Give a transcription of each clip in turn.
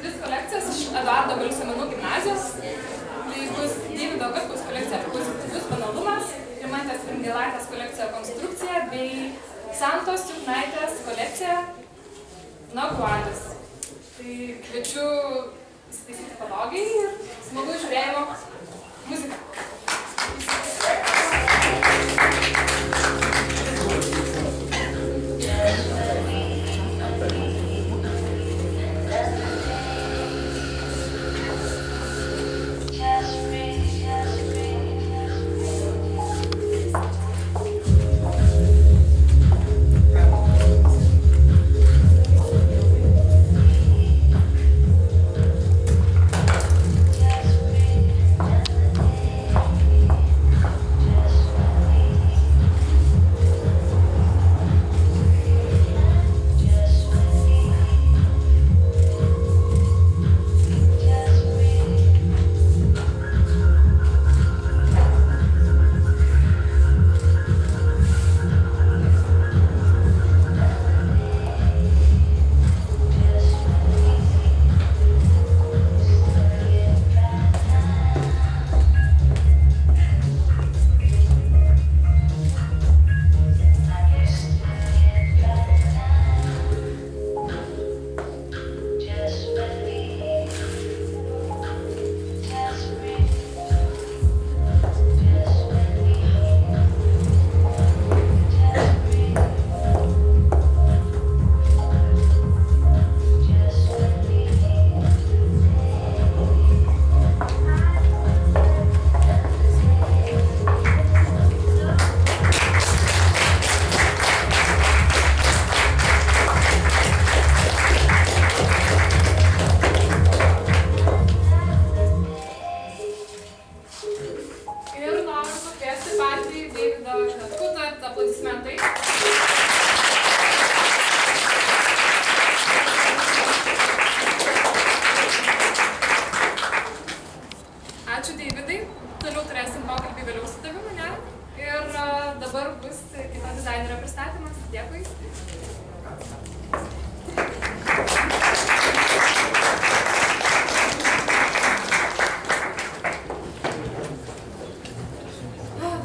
tris kolekcijas iš Eduardo Balsio menų gimnazijos. Tai bus Deivido Katkaus kolekcija Pozityvus banalumas, Rimantės Rimgailaitės kolekcija Konstrukcija bei Santos Juknaitės kolekcija Nagualis. Tai kviečiu įsitaisyti patogiai ir smagu žiūrėjimo muziką.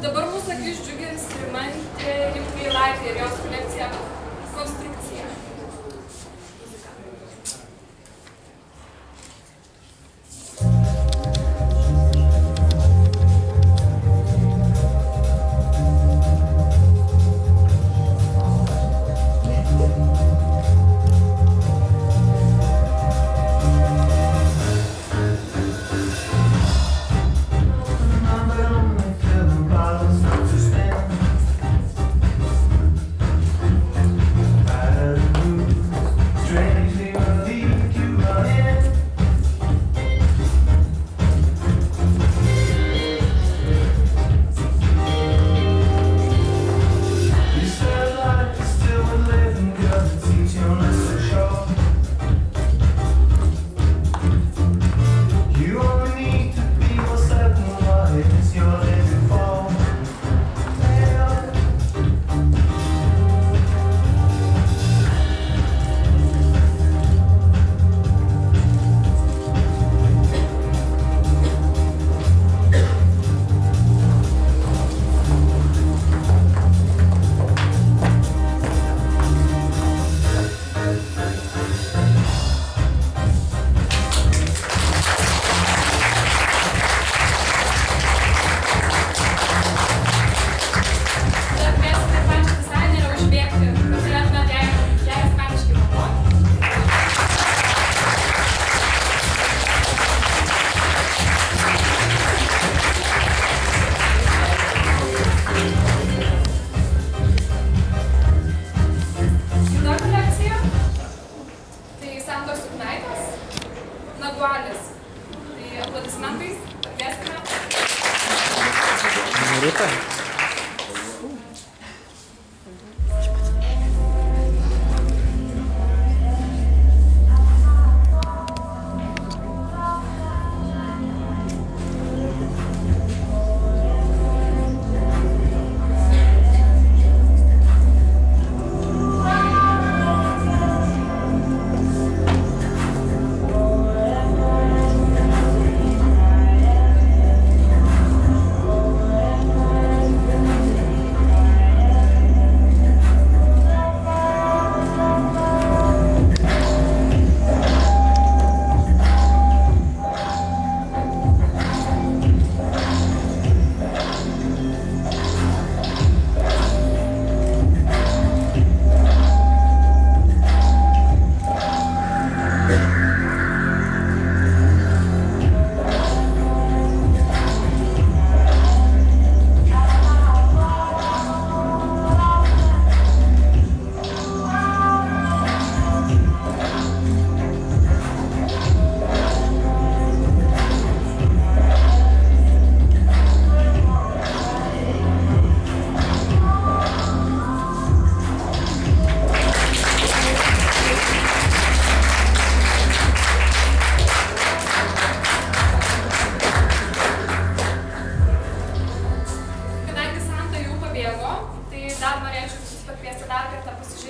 Dabar mūsų akis džiugins Rimantė Rimgailaitė ir jos kolekcija Konstrukcija.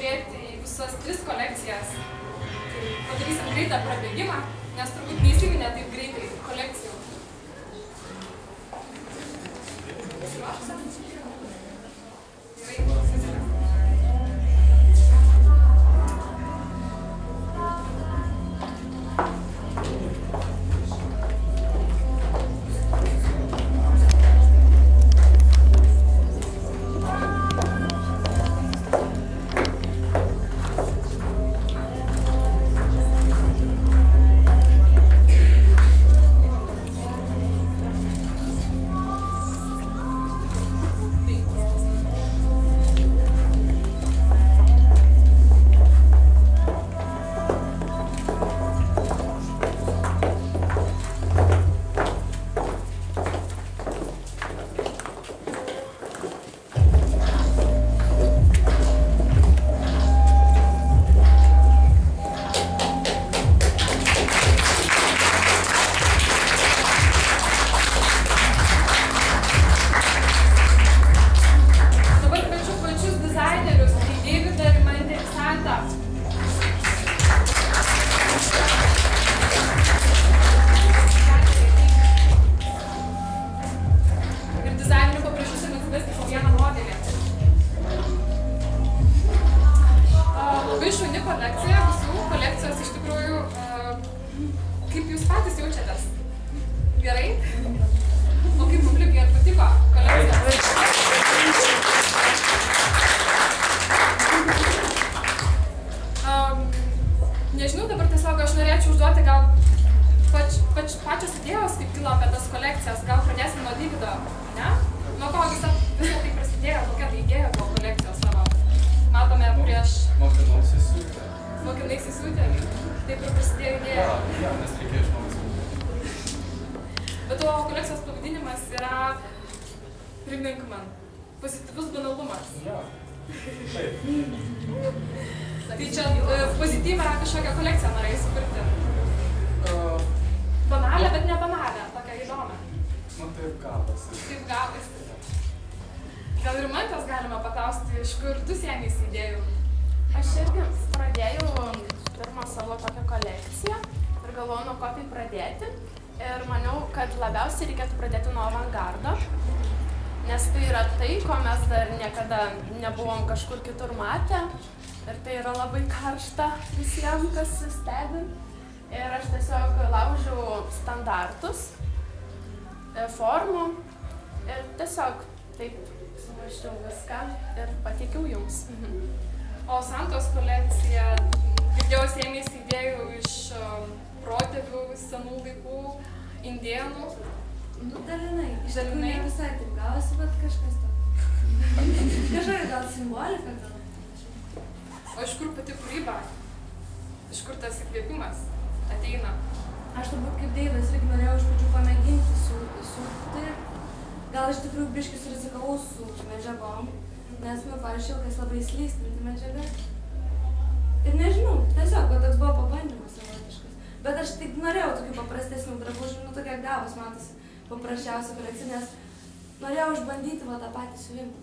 pasižiūrėti į visas 3 kolekcijas. Tai padarysim greitą prabėgimą, nes turbūt neįsiminė taip greitai kolekcijų. Nežinau, dabar tiesiog aš norėčiau užduoti gal pačios idėjos, kaip kilo apie tas kolekcijas. Gal pradėsim nuo Deivido, ne? Nuo ko visą tai prasidėjo, kokia tai idėja buvo kolekcijos savo. Matome prieš... Mokinaisi siūtę. Mokinaisi siūtę? Taip ir prasidėjo idėja. Jo, nes reikėjo išmokti. Bet o kolekcijos pavadinimas yra, primink man, pozityvus banalumas. Jo, taip. Tai čia pozityvą kažkokią kolekciją norėjai sukurti. Banalę, bet ne banalę, tokią įdomią. Nu taip gavosi. Taip gavosi. Gal ir Mantės galima paklausti, iš kur tu sėmėsi idėjų? Aš irgi pradėjau pirmą savo tokią kolekciją ir galvojau, nuo ko tai pradėti. Ir maniau, kad labiausiai reikėtų pradėti nuo avangardo, nes tai yra tai, ko mes dar niekada nebuvom kažkur kitur matę. Ir tai yra labai karšta visiems, kas stebi. Ir aš tiesiog laužiau standartus, formų ir tiesiog taip sumaščiau viską ir pateikiau jums. O Santos kolekcija, girdėjau, sėmėsi idėjų iš protėvių, senų laikų, indėnų. Nu, dalinai. Iš tikrųjų Dalinai? ne visai taip gavosi, bet kažkas to. Kažkokia gal simbolika gal. O iš kur pati kūryba? Iš kur tas įkvėpimas ateina? Aš turbūt kaip Deividas irgi norėjau iš pradžių pamėginti siūti. Gal iš tikrųjų biškį surizikavau su medžiagom, nes man parašiau, kas labai slystrinti medžiagą. Ir nežinau, tiesiog, kad toks buvo pabandymas savotiškas. Bet aš tik norėjau tokių paprastesnių drabužių, nu tokia gavos, matosi, paprasčiausia kolekcija, nes norėjau išbandyti va tą patį siuvimą.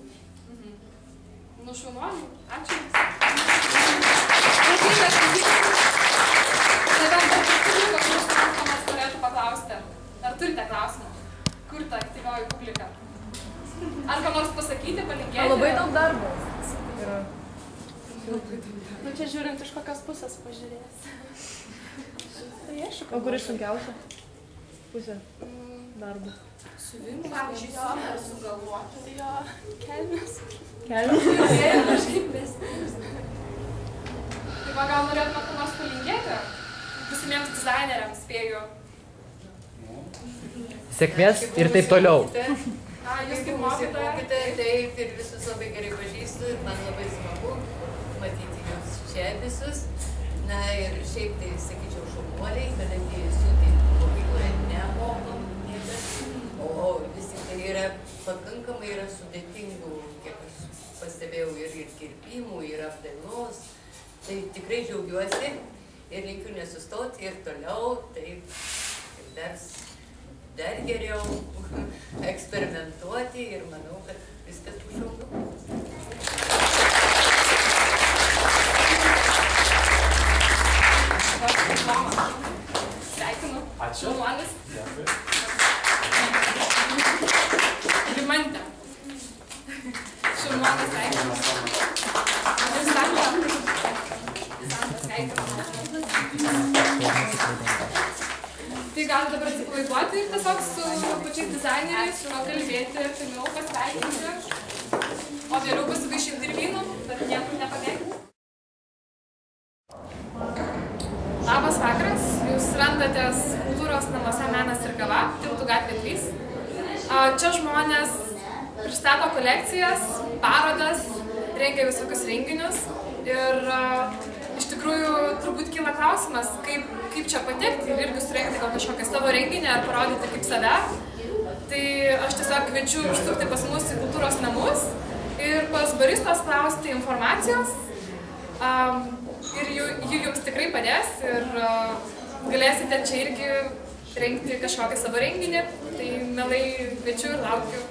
Nu, šaunuoliai, ačiū Jums. Norėtų paklausti, ar turite klausimą? Kur ta aktyvioji publika? Ar ką nors pasakyti, palinkėti? Labai daug darbo. Nu, čia žiūrint iš kokios pusės pažiūrės. Tai aišku. O kur iš sunkiausia pusė darbo? Siuvimą? Pavyzdžiui, sugalvoti. Jo, kelnes. Kelias? Kažkaip vesti. Tai va, gal norėtume ką nors palinkėti? Būsimiems dizaineriams, spėju. Sėkmės ir taip toliau. Jūs kaip mokytoja? Taip, ir visus labai gerai pažįstu ir man labai smagu matyti jūs čia visus. Na ir šiaip tai, sakyčiau, šaunuoliai, kadangi siūti mokykloje nemokam niekas, o vis tik tai yra pakankamai sudėtingų, kiek aš pastebėjau, ir kirpimų, ir apdainos. Tai tikrai džiaugiuosi ir linkiu nesustoti ir toliau, taip, dar geriau eksperimentuoti ir manau, kad viskas bus šaunu. galite dabar atsipalaiduoti ir tiesiog su pačiais dizaineriais kalbėti, pirmiau pasveikinti, o vėliau pasivaišinti ir vynu, bet niekur nepabėgti. Labas vakaras, jūs randatės kultūros namuose Menas ir kava, Tiltų gatvė 3. Čia žmonės pristato kolekcijas, parodas, rengia visokius renginius ir iš tikrųjų turbūt kyla klausimas, kaip čia patekti ir irgi surengti gal kažkokią savo renginį ar parodyti kaip save. Tai aš tiesiog kviečiu užsukti pas mus į kultūros namus ir pas baristos klausti informacijos. Ir ji jums tikrai padės ir galėsite čia irgi rengti kažkokį savo renginį. Tai mielai kviečiu ir laukiu.